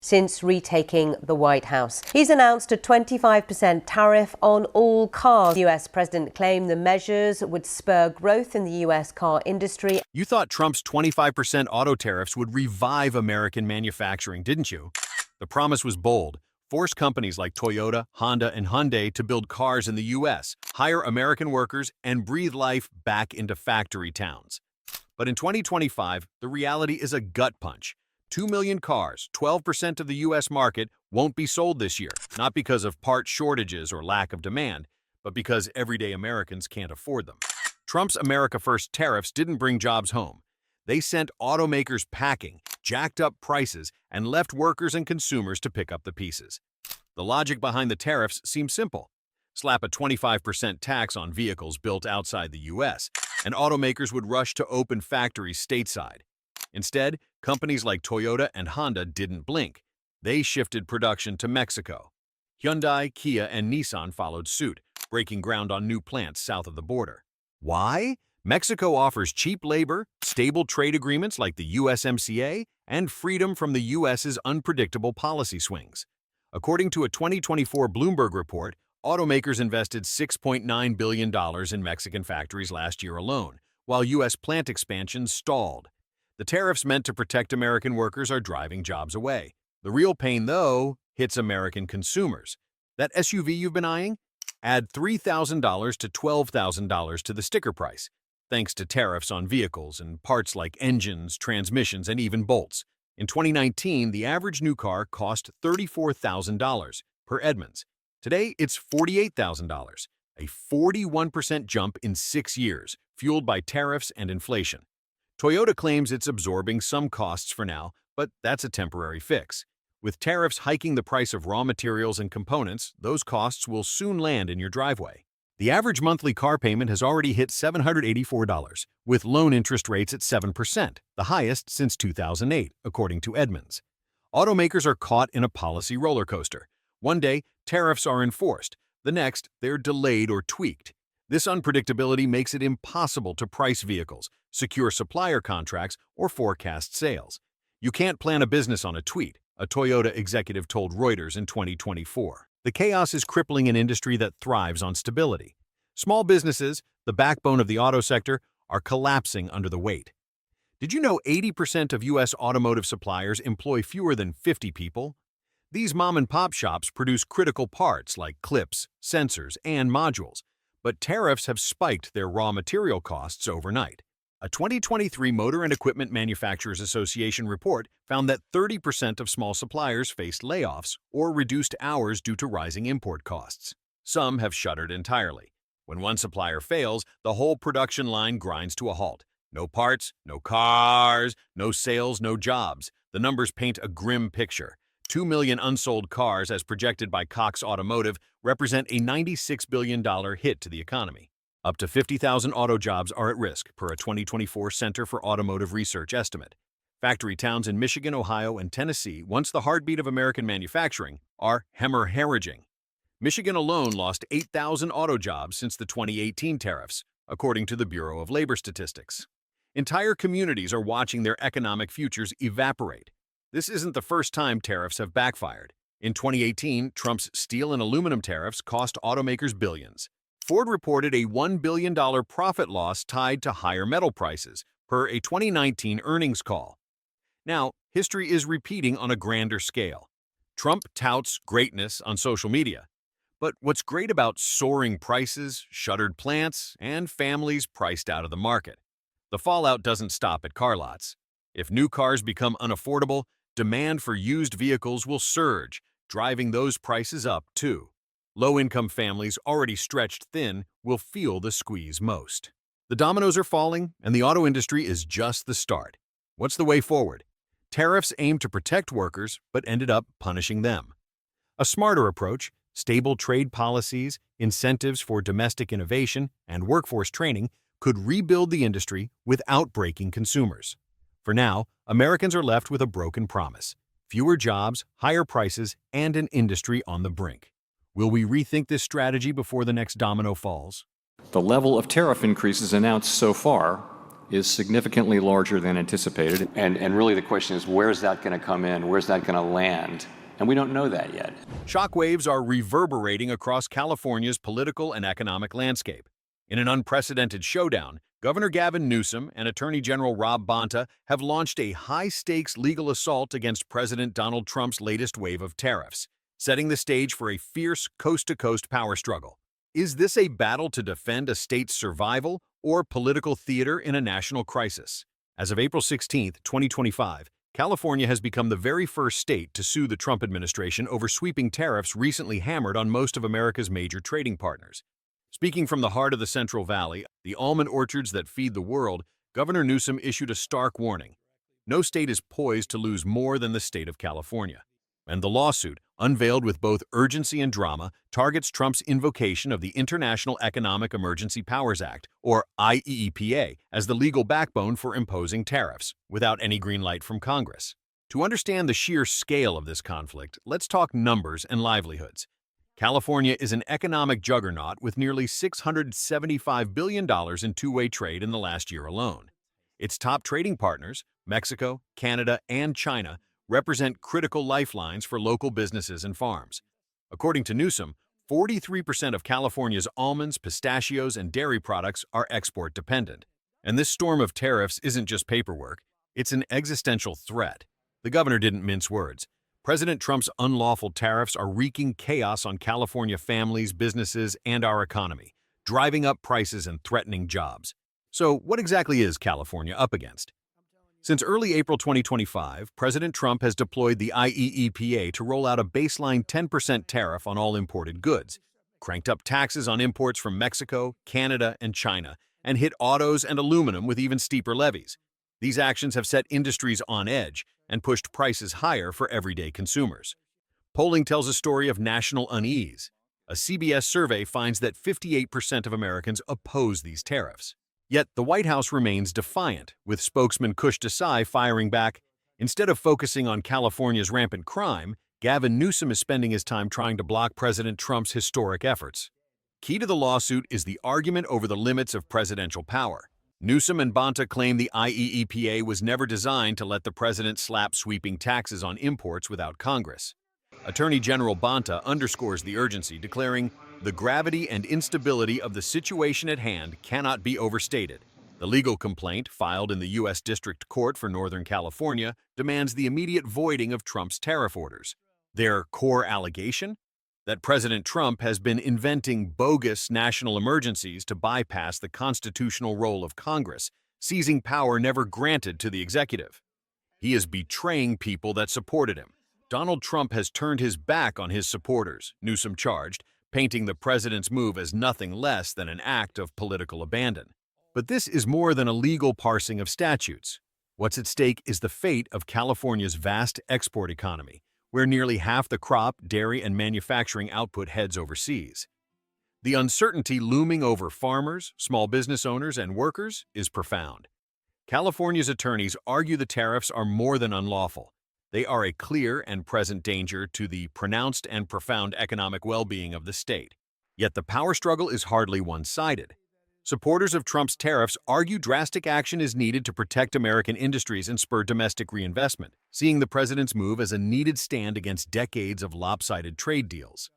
since retaking the White House. He's announced a 25% tariff on all cars. The US president claimed the measures would spur growth in the US car industry. You thought Trump's 25% auto tariffs would revive American manufacturing, didn't you? The promise was bold. Force companies like Toyota, Honda, and Hyundai to build cars in the US, hire American workers, and breathe life back into factory towns. But in 2025, the reality is a gut punch. 2 million cars, 12% of the U.S. market, won't be sold this year, not because of part shortages or lack of demand, but because everyday Americans can't afford them. Trump's America First tariffs didn't bring jobs home. They sent automakers packing, jacked up prices, and left workers and consumers to pick up the pieces. The logic behind the tariffs seems simple. Slap a 25% tax on vehicles built outside the U.S., and automakers would rush to open factories stateside. Instead, companies like Toyota and Honda didn't blink. They shifted production to Mexico. Hyundai, Kia, and Nissan followed suit, breaking ground on new plants south of the border. Why? Mexico offers cheap labor, stable trade agreements like the USMCA, and freedom from the U.S.'s unpredictable policy swings. According to a 2024 Bloomberg report, automakers invested $6.9 billion in Mexican factories last year alone, while U.S. plant expansion stalled. The tariffs meant to protect American workers are driving jobs away. The real pain, though, hits American consumers. That SUV you've been eyeing? Add $3,000 to $12,000 to the sticker price, thanks to tariffs on vehicles and parts like engines, transmissions, and even bolts. In 2019, the average new car cost $34,000 per Edmunds. Today, it's $48,000, a 41% jump in 6 years, fueled by tariffs and inflation. Toyota claims it's absorbing some costs for now, but that's a temporary fix. With tariffs hiking the price of raw materials and components, those costs will soon land in your driveway. The average monthly car payment has already hit $784, with loan interest rates at 7%, the highest since 2008, according to Edmunds. Automakers are caught in a policy roller coaster. One day, tariffs are enforced. The next, they're delayed or tweaked. This unpredictability makes it impossible to price vehicles, secure supplier contracts, or forecast sales. You can't plan a business on a tweet, a Toyota executive told Reuters in 2024. The chaos is crippling an industry that thrives on stability. Small businesses, the backbone of the auto sector, are collapsing under the weight. Did you know 80% of U.S. automotive suppliers employ fewer than 50 people? These mom-and-pop shops produce critical parts like clips, sensors, and modules, but tariffs have spiked their raw material costs overnight. A 2023 Motor and Equipment Manufacturers Association report found that 30% of small suppliers faced layoffs or reduced hours due to rising import costs. Some have shuttered entirely. When one supplier fails, the whole production line grinds to a halt. No parts, no cars, no sales, no jobs. The numbers paint a grim picture. 2 million unsold cars, as projected by Cox Automotive, represent a $96 billion hit to the economy. Up to 50,000 auto jobs are at risk, per a 2024 Center for Automotive Research estimate. Factory towns in Michigan, Ohio, and Tennessee, once the heartbeat of American manufacturing, are hemorrhaging. Michigan alone lost 8,000 auto jobs since the 2018 tariffs, according to the Bureau of Labor Statistics. Entire communities are watching their economic futures evaporate. This isn't the first time tariffs have backfired. In 2018, Trump's steel and aluminum tariffs cost automakers billions. Ford reported a $1 billion profit loss tied to higher metal prices, per a 2019 earnings call. Now, history is repeating on a grander scale. Trump touts greatness on social media. But what's great about soaring prices, shuttered plants, and families priced out of the market? The fallout doesn't stop at car lots. If new cars become unaffordable, demand for used vehicles will surge, driving those prices up too. Low-income families already stretched thin will feel the squeeze most. The dominoes are falling, and the auto industry is just the start. What's the way forward? Tariffs aim to protect workers, but ended up punishing them. A smarter approach, stable trade policies, incentives for domestic innovation, and workforce training could rebuild the industry without breaking consumers. For now, Americans are left with a broken promise: fewer jobs, higher prices, and an industry on the brink. Will we rethink this strategy before the next domino falls? The level of tariff increases announced so far is significantly larger than anticipated. And really the question is, where's that going to come in? Where's that going to land? And we don't know that yet. Shockwaves are reverberating across California's political and economic landscape. In an unprecedented showdown, Governor Gavin Newsom and Attorney General Rob Bonta have launched a high-stakes legal assault against President Donald Trump's latest wave of tariffs, setting the stage for a fierce coast-to-coast power struggle. Is this a battle to defend a state's survival or political theater in a national crisis? As of April 16, 2025, California has become the very first state to sue the Trump administration over sweeping tariffs recently hammered on most of America's major trading partners. Speaking from the heart of the Central Valley, the almond orchards that feed the world, Governor Newsom issued a stark warning. No state is poised to lose more than the state of California. And the lawsuit, unveiled with both urgency and drama, targets Trump's invocation of the International Economic Emergency Powers Act, or IEEPA, as the legal backbone for imposing tariffs, without any green light from Congress. To understand the sheer scale of this conflict, let's talk numbers and livelihoods. California is an economic juggernaut with nearly $675 billion in two-way trade in the last year alone. Its top trading partners, Mexico, Canada, and China, represent critical lifelines for local businesses and farms. According to Newsom, 43% of California's almonds, pistachios, and dairy products are export-dependent. And this storm of tariffs isn't just paperwork, it's an existential threat. The governor didn't mince words. President Trump's unlawful tariffs are wreaking chaos on California families, businesses, and our economy, driving up prices and threatening jobs. So what exactly is California up against? Since early April 2025, President Trump has deployed the IEEPA to roll out a baseline 10% tariff on all imported goods, cranked up taxes on imports from Mexico, Canada, and China, and hit autos and aluminum with even steeper levies. These actions have set industries on edge and pushed prices higher for everyday consumers. Polling tells a story of national unease. A CBS survey finds that 58% of Americans oppose these tariffs. Yet the White House remains defiant, with spokesman Kush Desai firing back, "Instead of focusing on California's rampant crime, Gavin Newsom is spending his time trying to block President Trump's historic efforts." Key to the lawsuit is the argument over the limits of presidential power. Newsom and Bonta claim the IEEPA was never designed to let the president slap sweeping taxes on imports without Congress. Attorney General Bonta underscores the urgency, declaring, "The gravity and instability of the situation at hand cannot be overstated." The legal complaint, filed in the U.S. District Court for Northern California, demands the immediate voiding of Trump's tariff orders. Their core allegation? That President Trump has been inventing bogus national emergencies to bypass the constitutional role of Congress, seizing power never granted to the executive. He is betraying people that supported him. Donald Trump has turned his back on his supporters, Newsom charged, painting the president's move as nothing less than an act of political abandon. But this is more than a legal parsing of statutes. What's at stake is the fate of California's vast export economy, where nearly half the crop, dairy, and manufacturing output heads overseas. The uncertainty looming over farmers, small business owners, and workers is profound. California's attorneys argue the tariffs are more than unlawful. They are a clear and present danger to the pronounced and profound economic well-being of the state. Yet the power struggle is hardly one-sided. Supporters of Trump's tariffs argue drastic action is needed to protect American industries and spur domestic reinvestment, seeing the president's move as a needed stand against decades of lopsided trade deals.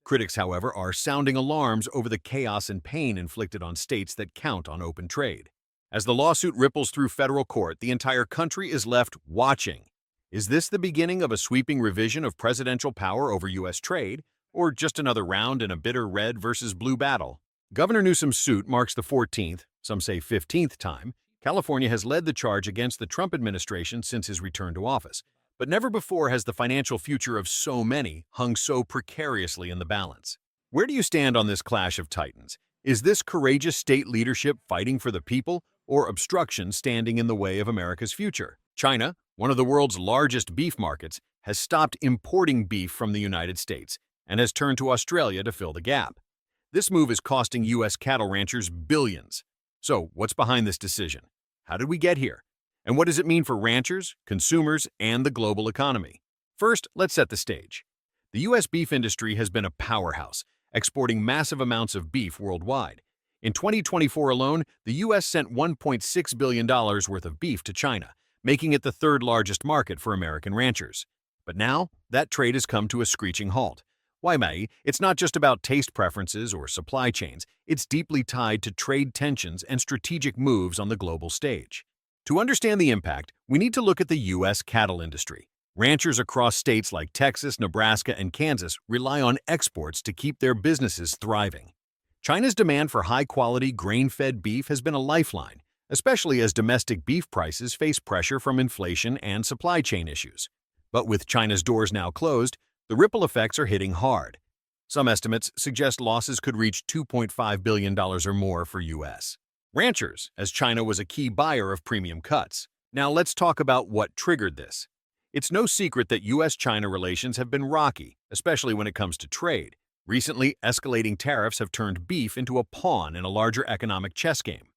Critics, however, are sounding alarms over the chaos and pain inflicted on states that count on open trade. As the lawsuit ripples through federal court, the entire country is left watching. Is this the beginning of a sweeping revision of presidential power over U.S. trade, or just another round in a bitter red versus blue battle? Governor Newsom's suit marks the 14th, some say 15th time, California has led the charge against the Trump administration since his return to office. But never before has the financial future of so many hung so precariously in the balance. Where do you stand on this clash of titans? Is this courageous state leadership fighting for the people, or obstruction standing in the way of America's future? China, one of the world's largest beef markets, has stopped importing beef from the United States and has turned to Australia to fill the gap. This move is costing U.S. cattle ranchers billions. So, what's behind this decision? How did we get here? And what does it mean for ranchers, consumers, and the global economy? First, let's set the stage. The U.S. beef industry has been a powerhouse, exporting massive amounts of beef worldwide. In 2024 alone, the U.S. sent $1.6 billion worth of beef to China, making it the third largest market for American ranchers. But now, that trade has come to a screeching halt. Why, Mai? It's not just about taste preferences or supply chains. It's deeply tied to trade tensions and strategic moves on the global stage. To understand the impact, we need to look at the U.S. cattle industry. Ranchers across states like Texas, Nebraska, and Kansas rely on exports to keep their businesses thriving. China's demand for high-quality, grain-fed beef has been a lifeline, especially as domestic beef prices face pressure from inflation and supply chain issues. But with China's doors now closed, the ripple effects are hitting hard. Some estimates suggest losses could reach $2.5 billion or more for U.S. ranchers, as China was a key buyer of premium cuts. Now let's talk about what triggered this. It's no secret that U.S.-China relations have been rocky, especially when it comes to trade. Recently, escalating tariffs have turned beef into a pawn in a larger economic chess game.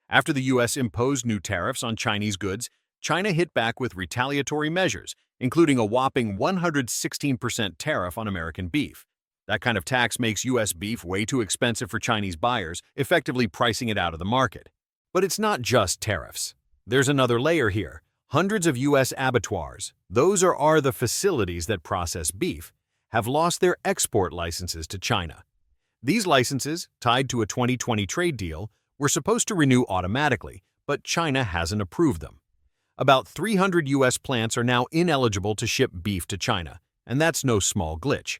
After the U.S. imposed new tariffs on Chinese goods, China hit back with retaliatory measures, including a whopping 116% tariff on American beef. That kind of tax makes U.S. beef way too expensive for Chinese buyers, effectively pricing it out of the market. But it's not just tariffs. There's another layer here. Hundreds of U.S. abattoirs, those are the facilities that process beef, have lost their export licenses to China. These licenses, tied to a 2020 trade deal, were supposed to renew automatically, but China hasn't approved them. About 300 U.S. plants are now ineligible to ship beef to China, and that's no small glitch.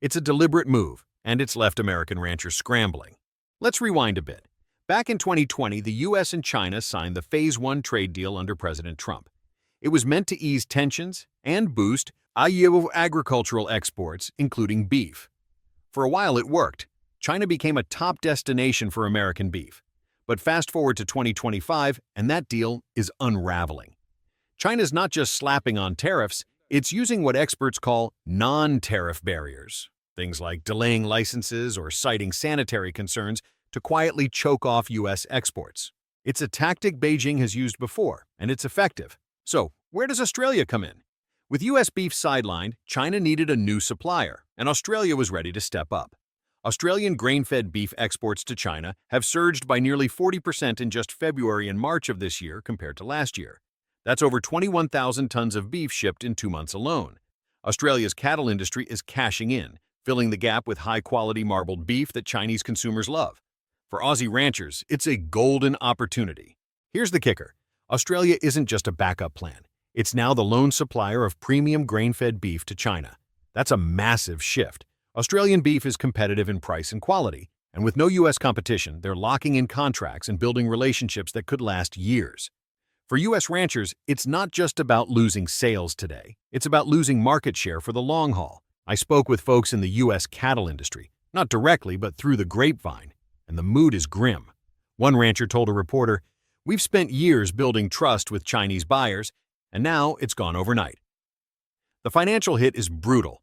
It's a deliberate move, and it's left American ranchers scrambling. Let's rewind a bit. Back in 2020, the U.S. and China signed the Phase 1 trade deal under President Trump. It was meant to ease tensions and boost agricultural exports, including beef. For a while it worked. China became a top destination for American beef. But fast forward to 2025, and that deal is unraveling. China's not just slapping on tariffs, it's using what experts call non-tariff barriers, things like delaying licenses or citing sanitary concerns to quietly choke off U.S. exports. It's a tactic Beijing has used before, and it's effective. So, where does Australia come in? With U.S. beef sidelined, China needed a new supplier, and Australia was ready to step up. Australian grain-fed beef exports to China have surged by nearly 40% in just February and March of this year compared to last year. That's over 21,000 tons of beef shipped in 2 months alone. Australia's cattle industry is cashing in, filling the gap with high-quality marbled beef that Chinese consumers love. For Aussie ranchers, it's a golden opportunity. Here's the kicker. Australia isn't just a backup plan. It's now the lone supplier of premium grain-fed beef to China. That's a massive shift. Australian beef is competitive in price and quality, and with no U.S. competition, they're locking in contracts and building relationships that could last years. For U.S. ranchers, it's not just about losing sales today. It's about losing market share for the long haul. I spoke with folks in the U.S. cattle industry, not directly but through the grapevine, and the mood is grim. One rancher told a reporter, "We've spent years building trust with Chinese buyers, and now it's gone overnight." The financial hit is brutal,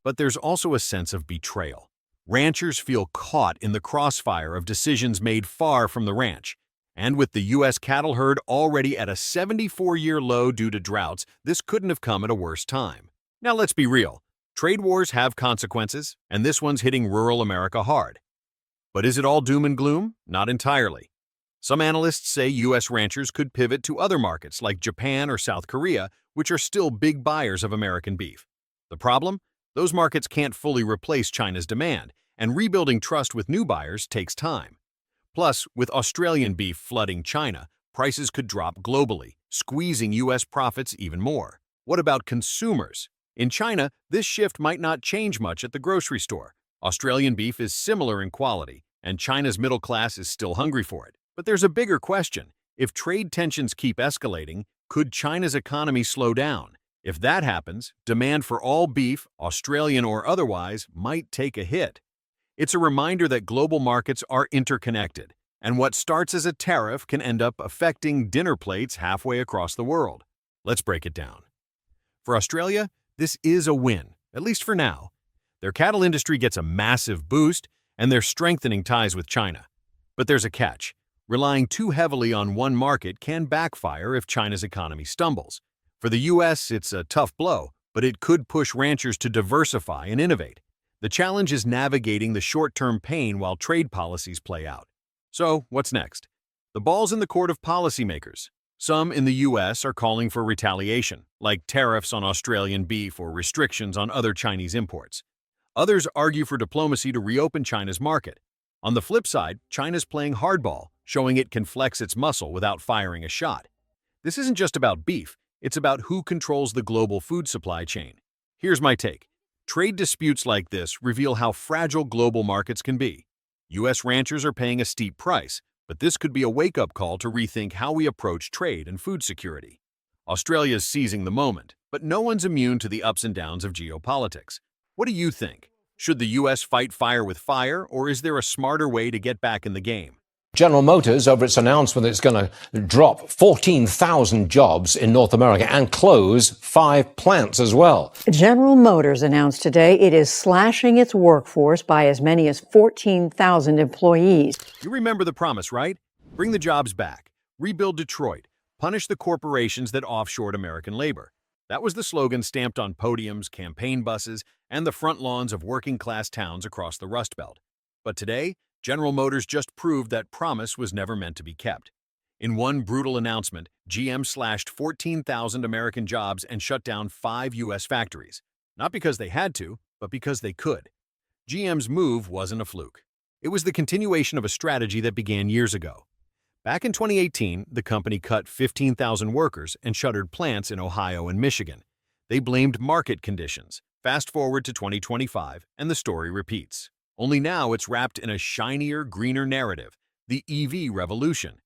but there's also a sense of betrayal. Ranchers feel caught in the crossfire of decisions made far from the ranch. And with the U.S. cattle herd already at a 74-year low due to droughts, this couldn't have come at a worse time. Now let's be real. Trade wars have consequences, and this one's hitting rural America hard. But is it all doom and gloom? Not entirely. Some analysts say U.S. ranchers could pivot to other markets like Japan or South Korea, which are still big buyers of American beef. The problem? Those markets can't fully replace China's demand, and rebuilding trust with new buyers takes time. Plus, with Australian beef flooding China, prices could drop globally, squeezing U.S. profits even more. What about consumers? In China, this shift might not change much at the grocery store. Australian beef is similar in quality, and China's middle class is still hungry for it. But there's a bigger question. If trade tensions keep escalating, could China's economy slow down? If that happens, demand for all beef, Australian or otherwise, might take a hit. It's a reminder that global markets are interconnected, and what starts as a tariff can end up affecting dinner plates halfway across the world. Let's break it down. For Australia, this is a win, at least for now. Their cattle industry gets a massive boost, and they're strengthening ties with China. But there's a catch. Relying too heavily on one market can backfire if China's economy stumbles. For the U.S., it's a tough blow, but it could push ranchers to diversify and innovate. The challenge is navigating the short-term pain while trade policies play out. So, what's next? The ball's in the court of policymakers. Some in the US are calling for retaliation, like tariffs on Australian beef or restrictions on other Chinese imports. Others argue for diplomacy to reopen China's market. On the flip side, China's playing hardball, showing it can flex its muscle without firing a shot. This isn't just about beef, it's about who controls the global food supply chain. Here's my take. Trade disputes like this reveal how fragile global markets can be. US ranchers are paying a steep price, but this could be a wake-up call to rethink how we approach trade and food security. Australia's seizing the moment, but no one's immune to the ups and downs of geopolitics. What do you think? Should the US fight fire with fire, or is there a smarter way to get back in the game? General Motors, over its announcement that it's going to drop 14,000 jobs in North America and close 5 plants as well. General Motors announced today it is slashing its workforce by as many as 14,000 employees. You remember the promise, right? Bring the jobs back, rebuild Detroit, punish the corporations that offshored American labor. That was the slogan stamped on podiums, campaign buses, and the front lawns of working-class towns across the Rust Belt. But today, General Motors just proved that promise was never meant to be kept. In one brutal announcement, GM slashed 14,000 American jobs and shut down 5 U.S. factories. Not because they had to, but because they could. GM's move wasn't a fluke. It was the continuation of a strategy that began years ago. Back in 2018, the company cut 15,000 workers and shuttered plants in Ohio and Michigan. They blamed market conditions. Fast forward to 2025, and the story repeats. Only now it's wrapped in a shinier, greener narrative, the EV revolution.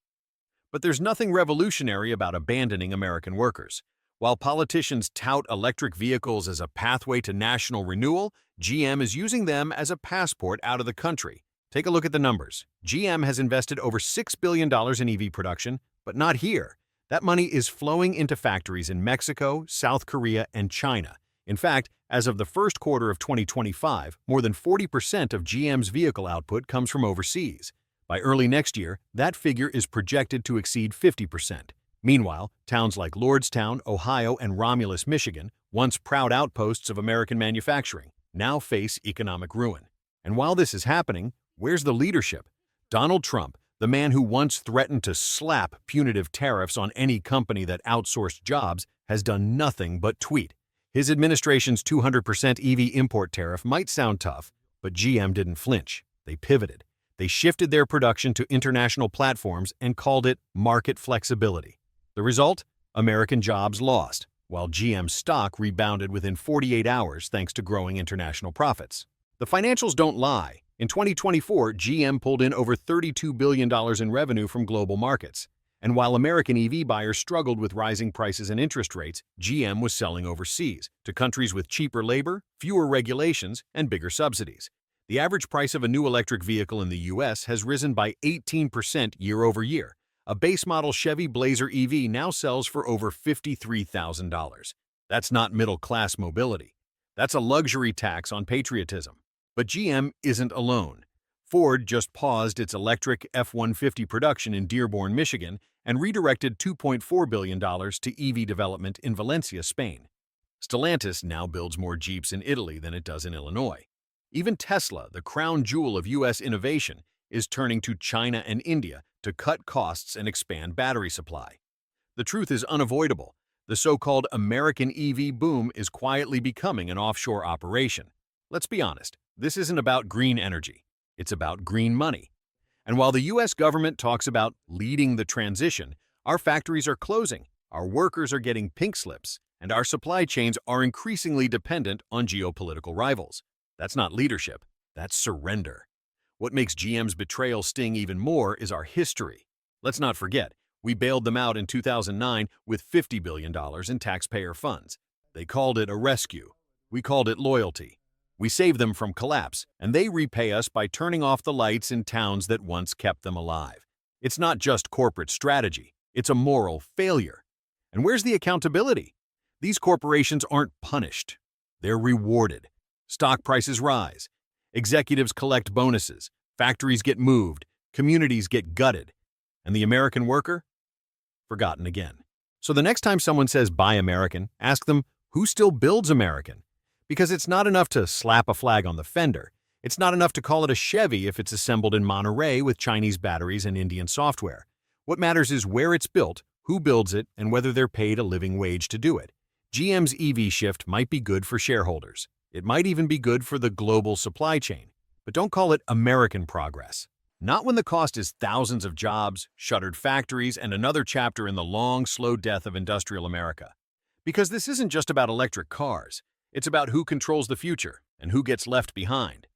But there's nothing revolutionary about abandoning American workers. While politicians tout electric vehicles as a pathway to national renewal, GM is using them as a passport out of the country. Take a look at the numbers. GM has invested over $6 billion in EV production, but not here. That money is flowing into factories in Mexico, South Korea, and China. In fact, as of the first quarter of 2025, more than 40% of GM's vehicle output comes from overseas. By early next year, that figure is projected to exceed 50%. Meanwhile, towns like Lordstown, Ohio, and Romulus, Michigan, once proud outposts of American manufacturing, now face economic ruin. And while this is happening, where's the leadership? Donald Trump, the man who once threatened to slap punitive tariffs on any company that outsourced jobs, has done nothing but tweet. His administration's 200% EV import tariff might sound tough, but GM didn't flinch. They pivoted. They shifted their production to international platforms and called it market flexibility. The result? American jobs lost, while GM's stock rebounded within 48 hours thanks to growing international profits. The financials don't lie. In 2024, GM pulled in over $32 billion in revenue from global markets. And while American EV buyers struggled with rising prices and interest rates, GM was selling overseas, to countries with cheaper labor, fewer regulations, and bigger subsidies. The average price of a new electric vehicle in the U.S. has risen by 18% year over year. A base model Chevy Blazer EV now sells for over $53,000. That's not middle-class mobility. That's a luxury tax on patriotism. But GM isn't alone. Ford just paused its electric F-150 production in Dearborn, Michigan, and redirected $2.4 billion to EV development in Valencia, Spain. Stellantis now builds more Jeeps in Italy than it does in Illinois. Even Tesla, the crown jewel of U.S. innovation, is turning to China and India to cut costs and expand battery supply. The truth is unavoidable. The so-called American EV boom is quietly becoming an offshore operation. Let's be honest, this isn't about green energy. It's about green money. And while the U.S. government talks about leading the transition, our factories are closing, our workers are getting pink slips, and our supply chains are increasingly dependent on geopolitical rivals. That's not leadership, that's surrender. What makes GM's betrayal sting even more is our history. Let's not forget, we bailed them out in 2009 with $50 billion in taxpayer funds. They called it a rescue. We called it loyalty. We save them from collapse, and they repay us by turning off the lights in towns that once kept them alive. It's not just corporate strategy, it's a moral failure. And where's the accountability? These corporations aren't punished, they're rewarded. Stock prices rise, executives collect bonuses, factories get moved, communities get gutted, and the American worker? Forgotten again. So the next time someone says buy American, ask them, who still builds American? Because it's not enough to slap a flag on the fender. It's not enough to call it a Chevy if it's assembled in Monterey with Chinese batteries and Indian software. What matters is where it's built, who builds it, and whether they're paid a living wage to do it. GM's EV shift might be good for shareholders. It might even be good for the global supply chain. But don't call it American progress. Not when the cost is thousands of jobs, shuttered factories, and another chapter in the long, slow death of industrial America. Because this isn't just about electric cars. It's about who controls the future and who gets left behind.